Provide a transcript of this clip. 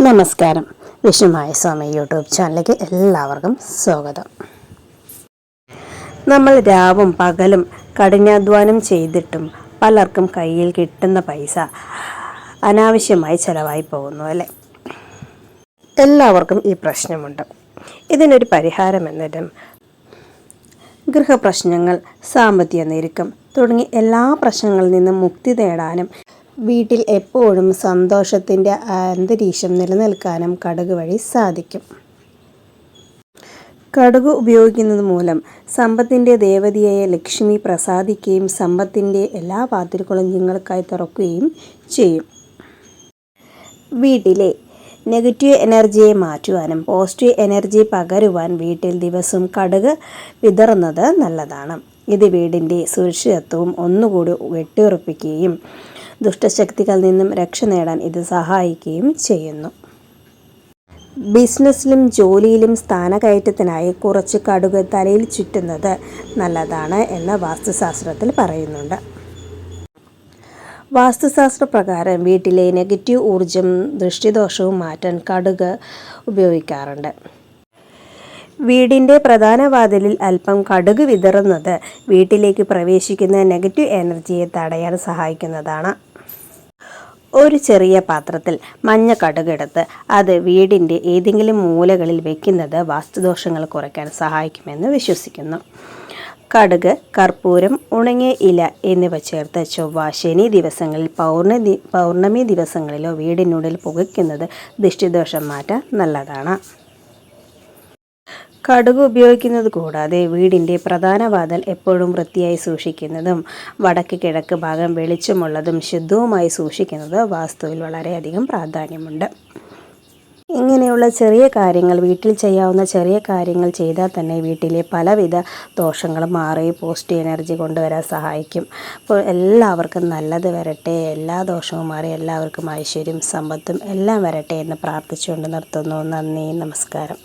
നമസ്കാരം. വിഷ്ണുമായ സ്വാമി യൂട്യൂബ് ചാനലിലേക്ക് എല്ലാവർക്കും സ്വാഗതം. നമ്മൾ രാവും പകലും കഠിനാധ്വാനം ചെയ്തിട്ടും പലർക്കും കയ്യിൽ കിട്ടുന്ന പൈസ അനാവശ്യമായി ചിലവായി പോകുന്നു അല്ലേ? എല്ലാവർക്കും ഈ പ്രശ്നമുണ്ട്. ഇതിനൊരു പരിഹാരം എന്നതും ഗൃഹപ്രശ്നങ്ങൾ, സാമ്പത്തിക ഞെരുക്കം തുടങ്ങി എല്ലാ പ്രശ്നങ്ങളിൽ നിന്നും മുക്തി നേടാനും വീട്ടിൽ എപ്പോഴും സന്തോഷത്തിൻ്റെ അന്തരീക്ഷം നിലനിൽക്കാനും കടുക് വഴി സാധിക്കും. കടുക് ഉപയോഗിക്കുന്നത് മൂലം സമ്പത്തിൻ്റെ ദേവതയായ ലക്ഷ്മി പ്രസാദിക്കുകയും സമ്പത്തിൻ്റെ എല്ലാ വാതിലുകളും നിങ്ങൾക്കായി തുറക്കുകയും ചെയ്യും. വീട്ടിലെ നെഗറ്റീവ് എനർജിയെ മാറ്റുവാനും പോസിറ്റീവ് എനർജി പകരുവാൻ വീട്ടിൽ ദിവസവും കടുക് വിതറുന്നത് നല്ലതാണ്. ഇത് വീടിൻ്റെ സുരക്ഷിതത്വവും ഒന്നുകൂടി വെട്ടിയുറപ്പിക്കുകയും ദുഷ്ടശക്തികളിൽ നിന്നും രക്ഷ നേടാൻ ഇത് സഹായിക്കുകയും ചെയ്യുന്നു. ബിസിനസ്സിലും ജോലിയിലും സ്ഥാനക്കയറ്റത്തിനായി കുറച്ച് കടുക് തലയിൽ ചുറ്റുന്നത് നല്ലതാണ് എന്ന് വാസ്തുശാസ്ത്രത്തിൽ പറയുന്നുണ്ട്. വാസ്തുശാസ്ത്രപ്രകാരം വീട്ടിലെ നെഗറ്റീവ് ഊർജം ദൃഷ്ടിദോഷവും മാറ്റാൻ കടുക് ഉപയോഗിക്കാറുണ്ട്. വീടിൻ്റെ പ്രധാന വാതിലിൽ അല്പം കടുക് വിതറുന്നത് വീട്ടിലേക്ക് പ്രവേശിക്കുന്ന നെഗറ്റീവ് എനർജിയെ തടയാൻ സഹായിക്കുന്നതാണ്. ഒരു ചെറിയ പാത്രത്തിൽ മഞ്ഞ കടുക് എടുത്ത് അത് വീടിൻ്റെ ഏതെങ്കിലും മൂലകളിൽ വയ്ക്കുന്നത് വാസ്തുദോഷങ്ങൾ കുറയ്ക്കാൻ സഹായിക്കുമെന്ന് വിശ്വസിക്കുന്നു. കടുക്, കർപ്പൂരം, ഉണങ്ങിയ ഇല എന്നിവ ചേർത്ത് ചൊവ്വ, ശനി ദിവസങ്ങളിൽ പൗർണമി ദിവസങ്ങളിലോ വീടിനുള്ളിൽ പുകയ്ക്കുന്നത് ദൃഷ്ടിദോഷം മാറ്റാൻ നല്ലതാണ്. കടുക് ഉപയോഗിക്കുന്നത് കൂടാതെ വീടിൻ്റെ പ്രധാന വാതിൽ എപ്പോഴും വൃത്തിയായി സൂക്ഷിക്കുന്നതും വടക്ക് കിഴക്ക് ഭാഗം വെളിച്ചമുള്ളതും ശുദ്ധവുമായി സൂക്ഷിക്കുന്നത് വാസ്തുവിൽ വളരെയധികം പ്രാധാന്യമുണ്ട്. ഇങ്ങനെയുള്ള ചെറിയ കാര്യങ്ങൾ, വീട്ടിൽ ചെയ്യാവുന്ന ചെറിയ കാര്യങ്ങൾ ചെയ്താൽ തന്നെ വീട്ടിലെ പലവിധ ദോഷങ്ങളും മാറി പോസിറ്റീവ് എനർജി കൊണ്ടുവരാൻ സഹായിക്കും. അപ്പോൾ എല്ലാവർക്കും നല്ലത് വരട്ടെ, എല്ലാ ദോഷവും മാറി എല്ലാവർക്കും ഐശ്വര്യം സമ്പത്തും എല്ലാം വരട്ടെ എന്ന് പ്രാർത്ഥിച്ചുകൊണ്ട് നിർത്തുന്നു. നന്ദി, നമസ്കാരം.